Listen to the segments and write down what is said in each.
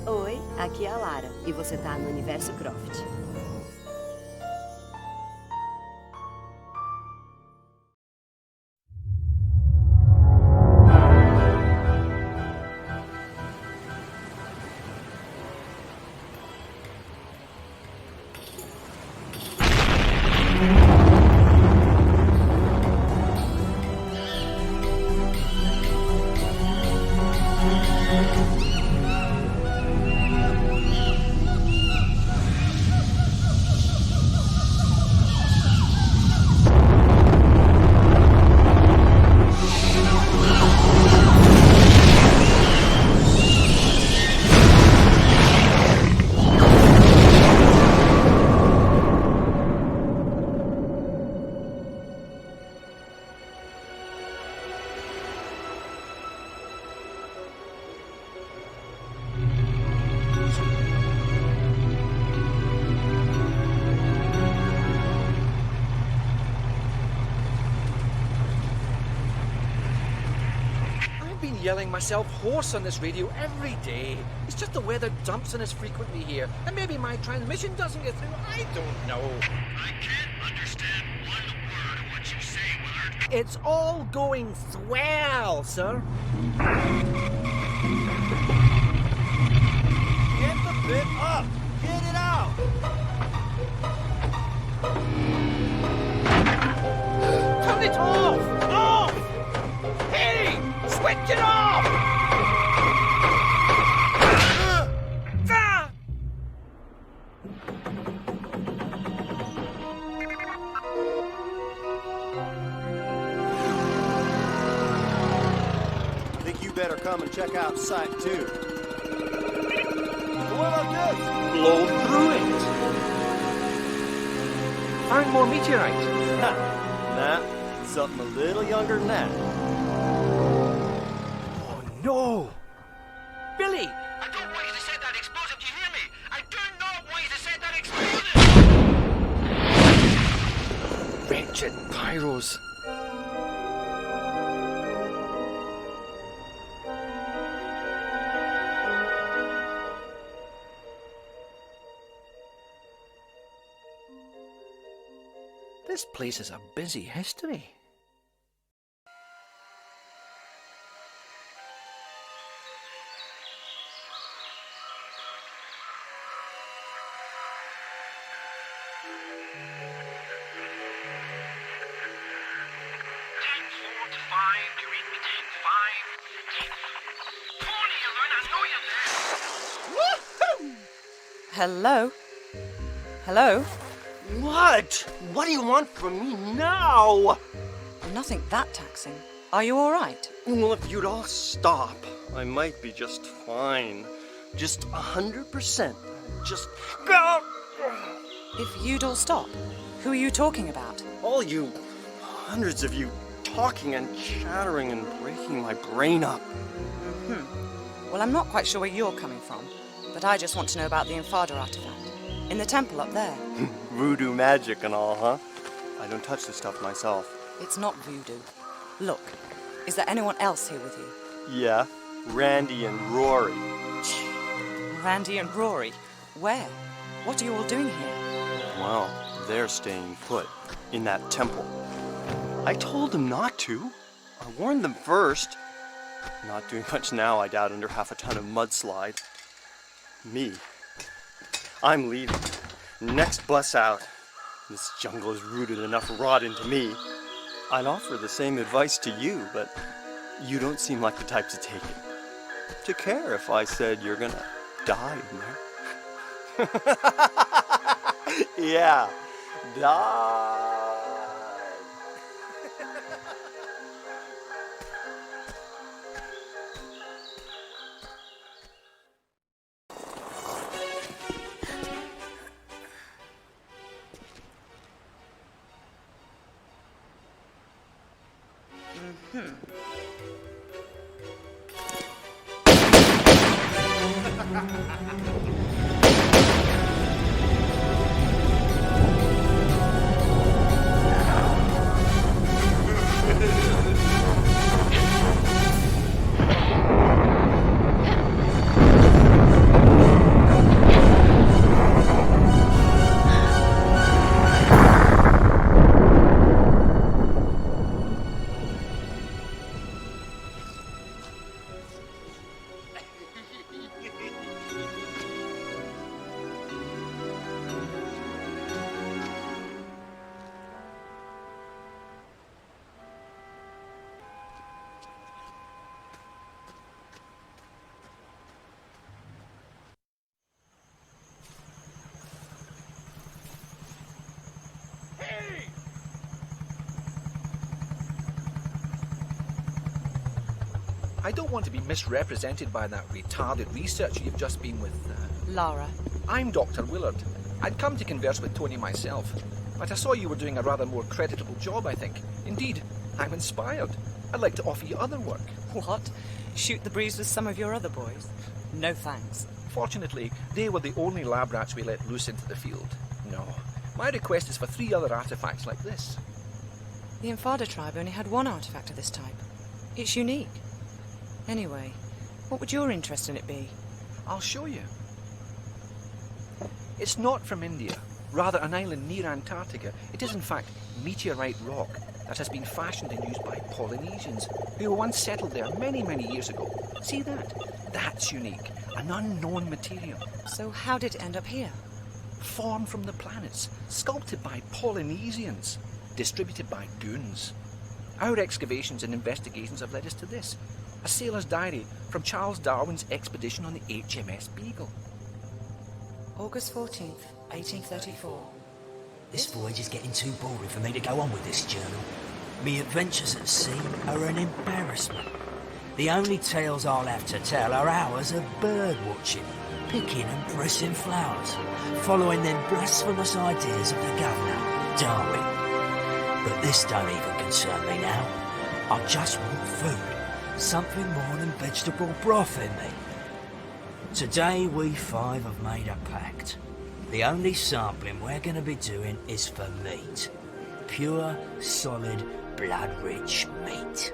Oi, aqui é a Lara, e você tá no Universo Croft. Yelling myself hoarse on this radio every day. It's just the weather dumps on us frequently here, and maybe my transmission doesn't get through. I don't know. I can't understand one word of what you say, Willard. It's all going swell, sir. Get the bit up! Get it out! Turn it off! Off! Hey! Switch it off! I think you better come and check out Site 2. What about this? Blow through it. Found more meteorite. Nah, something a little younger than that. Oh no! Billy! I don't want you to set that explosive, do you hear me? I do not want you to set that explosive! Wretched pyros. This place is a busy history. Hello? Hello? What? What do you want from me now? Nothing that taxing. Are you alright? Well, if you'd all stop, I might be just fine. Just 100%. Just go! If you'd all stop, who are you talking about? All you, hundreds of you, talking and chattering and breaking my brain up. Well, I'm not quite sure where you're coming from, but I just want to know about the Infada artifact. In the temple up there. Voodoo magic and all, huh? I don't touch this stuff myself. It's not voodoo. Look, is there anyone else here with you? Yeah, Randy and Rory. Randy and Rory? Where? What are you all doing here? Well, they're staying put in that temple. I told them not to. I warned them first. Not doing much now, I doubt, under half a ton of mudslide. Me. I'm leaving. Next bus out. This jungle is rooted enough rot into me. I'd offer the same advice to you, but you don't seem like the type to take it. To care if I said you're gonna die in there. Yeah, die. I don't want to be misrepresented by that retarded researcher you've just been with. Lara. I'm Dr. Willard. I'd come to converse with Tony myself, but I saw you were doing a rather more creditable job, I think. Indeed, I'm inspired. I'd like to offer you other work. What? Shoot the breeze with some of your other boys? No thanks. Fortunately, they were the only lab rats we let loose into the field. No. My request is for 3 other artifacts like this. The Infada tribe only had one artifact of this type. It's unique. Anyway, what would your interest in it be? I'll show you. It's not from India, rather an island near Antarctica. It is in fact meteorite rock that has been fashioned and used by Polynesians who once settled there many, many years ago. See that? That's unique. An unknown material. So how did it end up here? Formed from the planets, sculpted by Polynesians, distributed by goons. Our excavations and investigations have led us to this. A sailor's diary from Charles Darwin's expedition on the HMS Beagle. August 14th, 1834. This voyage is getting too boring for me to go on with this journal. Me adventures at sea are an embarrassment. The only tales I'll have to tell are hours of bird watching, picking and pressing flowers, following them blasphemous ideas of the governor, Darwin. But this don't even concern me now. I just want food, something more than vegetable broth in me. Today we 5 have made a pact. The only sampling we're going to be doing is for meat. Pure, solid, blood-rich meat.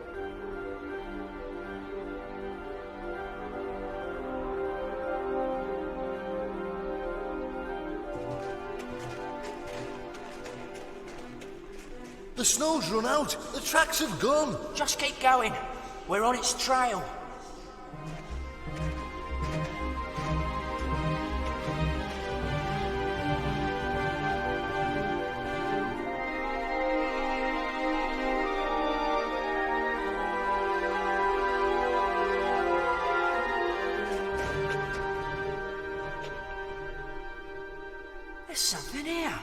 The snow's run out. The tracks have gone. Just keep going. We're on its trail. There's something here.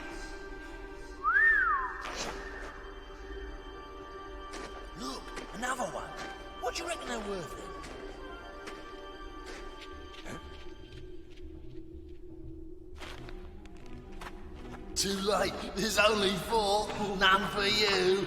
Look, another one. What do you reckon they're worth then? Too late. There's only 4. None for you.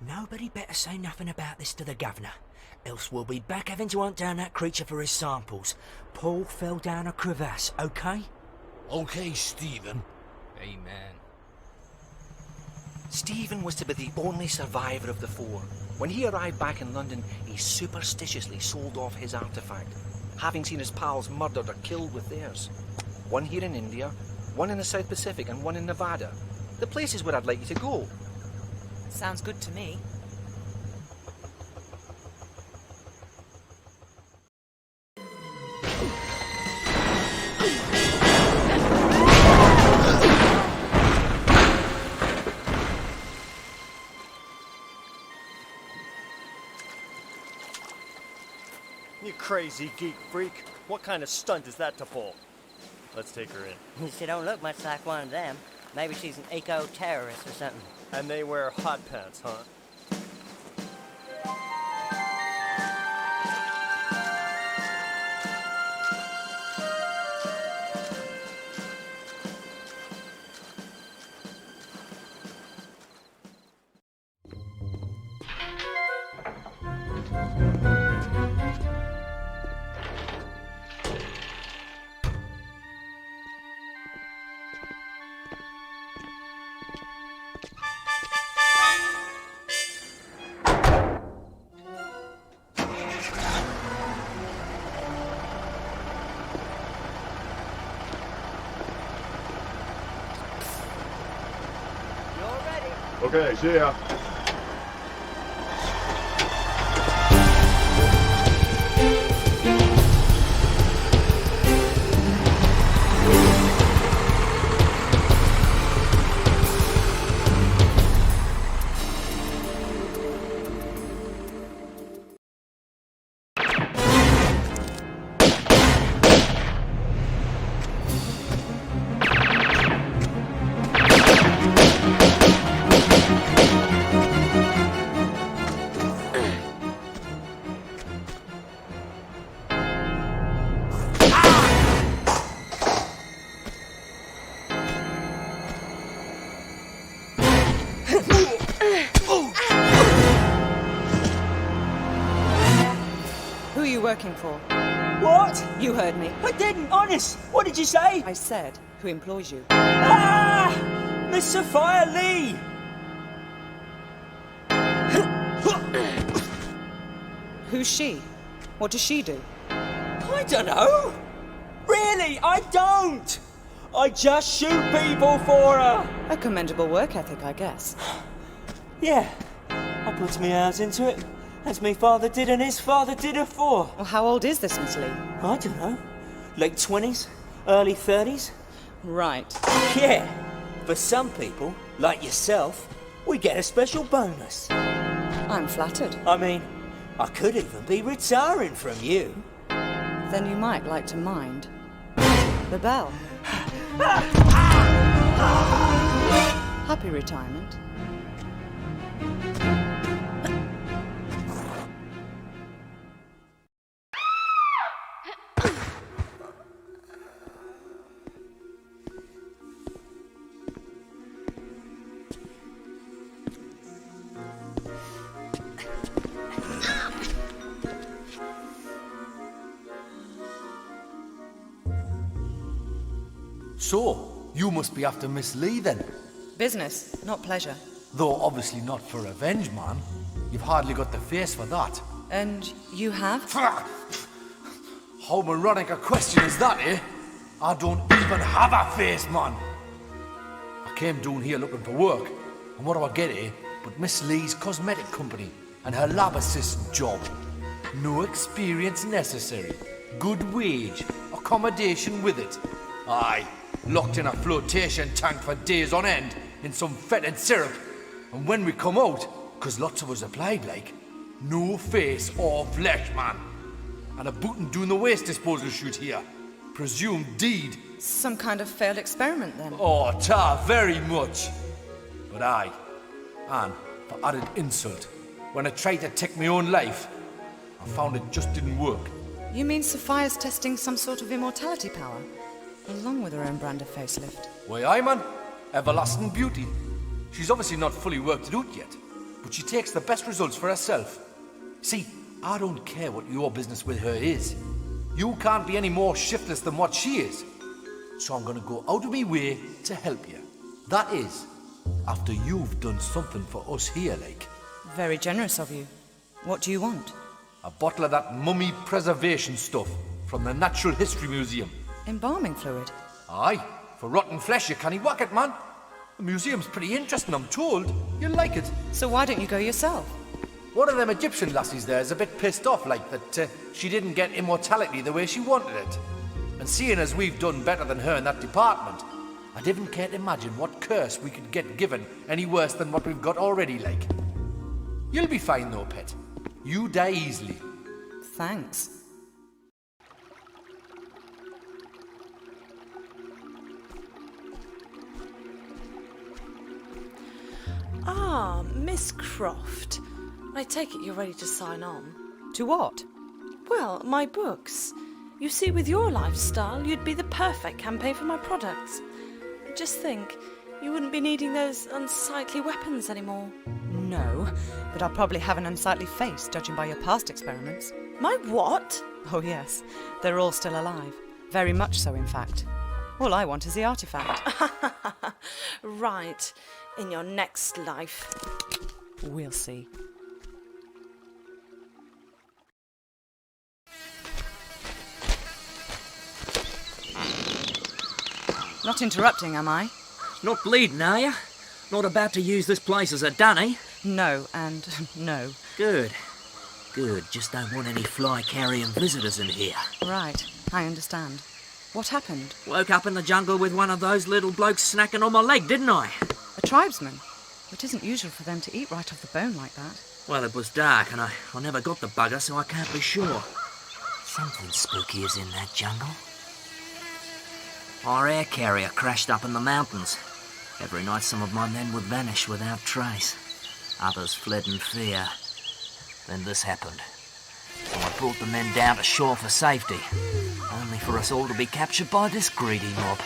Nobody better say nothing about this to the governor, else we'll be back having to hunt down that creature for his samples. Paul fell down a crevasse, okay? Okay, Stephen. Amen. Stephen was to be the only survivor of the 4. When he arrived back in London, he superstitiously sold off his artifact, having seen his pals murdered or killed with theirs. 1 here in India, 1 in the South Pacific, and 1 in Nevada. The places where I'd like you to go. Sounds good to me. You crazy geek freak. What kind of stunt is that to pull? Let's take her in. She don't look much like one of them. Maybe she's an eco-terrorist or something. And they wear hot pants, huh? Okay, see ya. Who are you working for? What? You heard me. I didn't, honest. What did you say? I said, who employs you? Ah! Miss Sophia Lee! Who's she? What does she do? I don't know. Really, I don't. I just shoot people for her. A commendable work ethic, I guess. Yeah, I put my hours into it, as my father did and his father did afore. Well, how old is this Miss Lee? I don't know. Late 20s, early 30s. Right. Yeah, for some people, like yourself, we get a special bonus. I'm flattered. I mean, I could even be retiring from you. Then you might like to mind the bell. Happy retirement. So, you must be after Miss Lee then? Business, not pleasure. Though obviously not for revenge, man. You've hardly got the face for that. And you have? How moronic a question is that, eh? I don't even have a face, man. I came down here looking for work, and what do I get, eh? But Miss Lee's cosmetic company and her lab assistant job. No experience necessary. Good wage. Accommodation with it. Aye. Locked in a flotation tank for days on end in some fetid syrup. And when we come out, 'cause lots of us applied like, no face or flesh, man. And a bootin' doing the waste disposal shoot here. Presumed deed. Some kind of failed experiment then? Oh, ta, very much. But aye, and for added insult, when I tried to take my own life, I found it just didn't work. You mean Sophia's testing some sort of immortality power? Along with her own brand of facelift. Why, aye, man. Everlasting beauty. She's obviously not fully worked it out yet, but she takes the best results for herself. See, I don't care what your business with her is. You can't be any more shiftless than what she is. So I'm gonna go out of my way to help you. That is, after you've done something for us here, like. Very generous of you. What do you want? A bottle of that mummy preservation stuff from the Natural History Museum. Embalming fluid? Aye, for rotten flesh you can't whack it, man. The museum's pretty interesting, I'm told. You'll like it. So why don't you go yourself? One of them Egyptian lassies there is a bit pissed off, like, that she didn't get immortality the way she wanted it. And seeing as we've done better than her in that department, I didn't care to imagine what curse we could get given any worse than what we've got already, like. You'll be fine though, pet. You die easily. Thanks. Ah, Miss Croft. I take it you're ready to sign on. To what? Well, my books. You see, with your lifestyle, you'd be the perfect campaign for my products. Just think, you wouldn't be needing those unsightly weapons anymore. No, but I'll probably have an unsightly face, judging by your past experiments. My what? Oh yes, they're all still alive. Very much so, in fact. All I want is the artifact. Right. In your next life. We'll see. Not interrupting, am I? Not bleeding, are you? Not about to use this place as a dunny? No, and no. Good. Good. Just don't want any fly-carrying visitors in here. Right, I understand. What happened? Woke up in the jungle with one of those little blokes snacking on my leg, didn't I? A tribesman? It isn't usual for them to eat right off the bone like that. Well, it was dark and I never got the bugger, so I can't be sure. Something spooky is in that jungle. Our air carrier crashed up in the mountains. Every night some of my men would vanish without trace. Others fled in fear. Then this happened. So I brought the men down to shore for safety, only for us all to be captured by this greedy mob.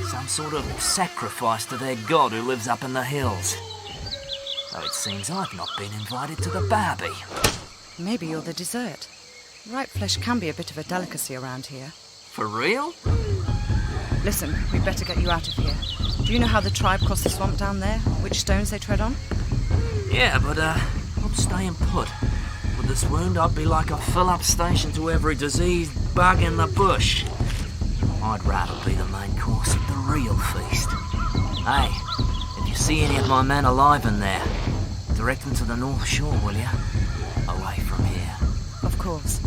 Some sort of sacrifice to their god who lives up in the hills. Though it seems I've not been invited to the barbie. Maybe you're the dessert. Ripe flesh can be a bit of a delicacy around here. For real? Listen, we'd better get you out of here. Do you know how the tribe crossed the swamp down there? Which stones they tread on? Yeah, but I'm staying put. With this wound, I'd be like a fill-up station to every diseased bug in the bush. I'd rather be the main course at the real feast. Hey, if you see any of my men alive in there, direct them to the North Shore, will you? Away from here. Of course.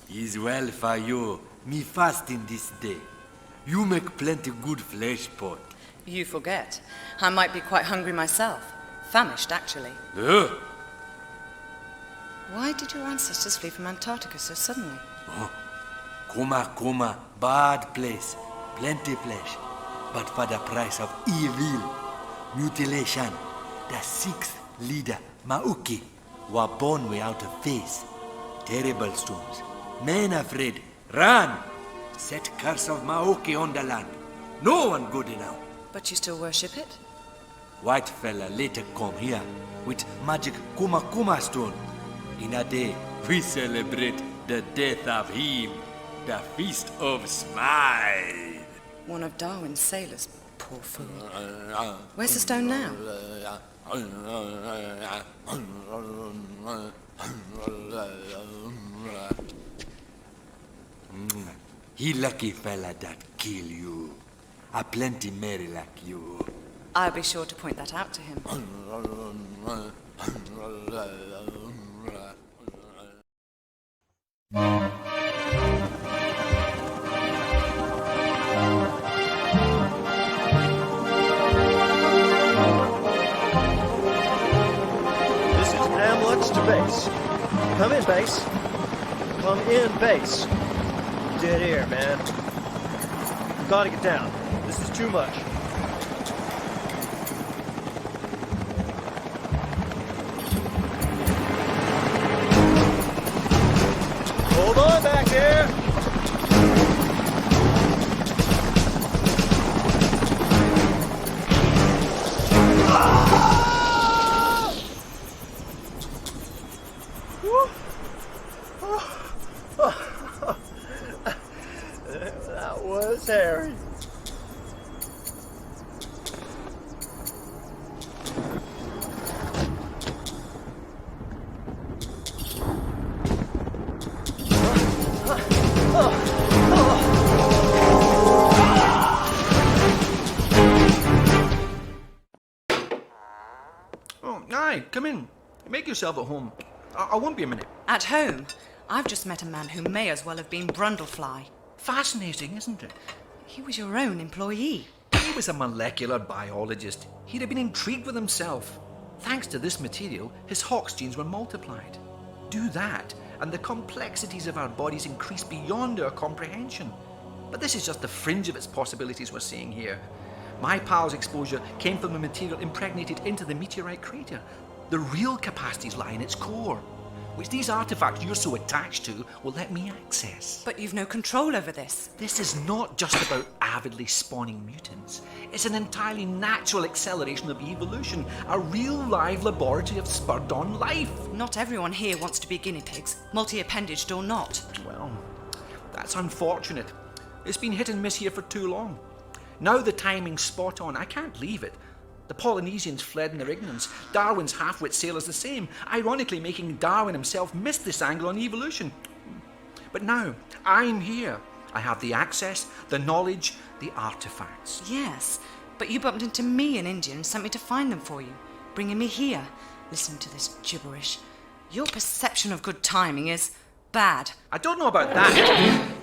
Is well for you, me fasting this day. You make plenty good flesh pot. You forget. I might be quite hungry myself. Famished, actually. Why did your ancestors flee from Antarctica so suddenly? Coma, bad place. Plenty flesh. But for the price of evil. Mutilation. The sixth leader, Mauki, were born without a face. Terrible storms. Men afraid. Run! Set curse of Maoki on the land. No one good enough. But you still worship it? White fella later come here with magic Kuma stone. In a day, we celebrate the death of him. The Feast of Smile. One of Darwin's sailors. Poor fool. Where's the stone now? He lucky fella that kill you. A plenty merry like you. I'll be sure to point that out to him. This is Hamlet's to base. Come in, base. Come in, base. Dead air, man. You gotta get down. This is too much. Hold on back there. That was Harry. Oh, aye, come in. Make yourself at home. I won't be a minute. At home? I've just met a man who may as well have been Brundlefly. Fascinating, isn't it? He was your own employee. He was a molecular biologist. He'd have been intrigued with himself. Thanks to this material, his Hox genes were multiplied. Do that, and the complexities of our bodies increase beyond our comprehension. But this is just the fringe of its possibilities we're seeing here. My pal's exposure came from the material impregnated into the meteorite crater. The real capacities lie in its core. which these artifacts you're so attached to will let me access. But you've no control over this. This is not just about avidly spawning mutants. It's an entirely natural acceleration of evolution, a real live laboratory of spurred-on life. Not everyone here wants to be guinea pigs, multi-appendaged or not. Well, that's unfortunate. It's been hit and miss here for too long. Now the timing's spot on. I can't leave it. The Polynesians fled in their ignorance. Darwin's half-wit sailors the same, ironically making Darwin himself miss this angle on evolution. But now, I'm here. I have the access, the knowledge, the artifacts. Yes, but you bumped into me in India and sent me to find them for you, bringing me here. Listen to this gibberish. Your perception of good timing is bad. I don't know about that.